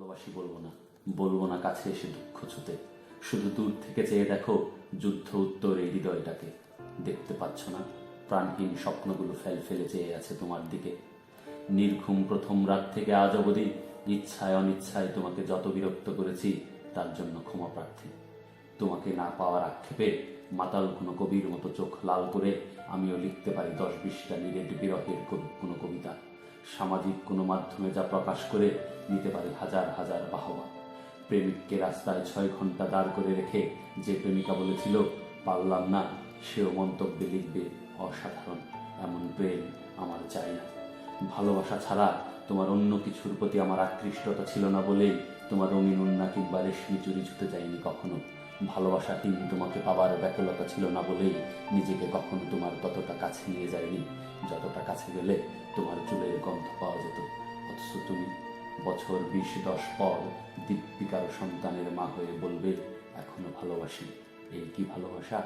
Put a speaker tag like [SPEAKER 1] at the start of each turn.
[SPEAKER 1] ভালোবাসি বলবো না কাছে এসে দুঃখ ছুতে। শুধু দূর থেকে চেয়ে দেখো যুদ্ধ উত্তর এই হৃদয়টাকে। দেখতে পাচ্ছ না প্রাণহীন স্বপ্নগুলো ফেলে চেয়ে আছে তোমার দিকে। নির্ঘুম প্রথম রাত থেকে আজ অবধি ইচ্ছায় অনিচ্ছায় তোমাকে যত বিরক্ত করেছি তার জন্য ক্ষমা প্রার্থী। তোমাকে না পাওয়ার আক্ষেপে মাতাল কোনো কবির মতো চোখ লাল করে আমিও লিখতে পারি 10-20টা নিরেট বিরহের কোনো কবিতা। সামাজিক কোনো মাধ্যমে যা প্রকাশ করে নিতে পারি হাজার হাজার বাহবা। প্রেমিককে রাস্তায় 6 ঘন্টা দাঁড় করে রেখে যে প্রেমিকা বলেছিল পারলাম না, সেও মন্তব্যে লিখবে অসাধারণ। এমন প্রেম আমার চাই না। ভালোবাসা ছাড়া তোমার অন্য কিছুর প্রতি আমার আকৃষ্টতা ছিল না বলেই তোমার রঙিন উন্না কিংবা রেশমি চুরি ছুতে যাইনি কখনো। ভালোবাসাহীন তোমাকে পাবার ব্যাকুলতা ছিল না বলেই নিজেকে কখনো তোমার ততটা কাছে নিয়ে যায়নি যতটা কাছে গেলে তোমার চুলের গন্ধ পাওয়া যেত। অথচ তুমি বছর 20-10 পর দীপিকার সন্তানের মা হয়ে বলবে এখনো ভালোবাসি। এই কি ভালোবাসা?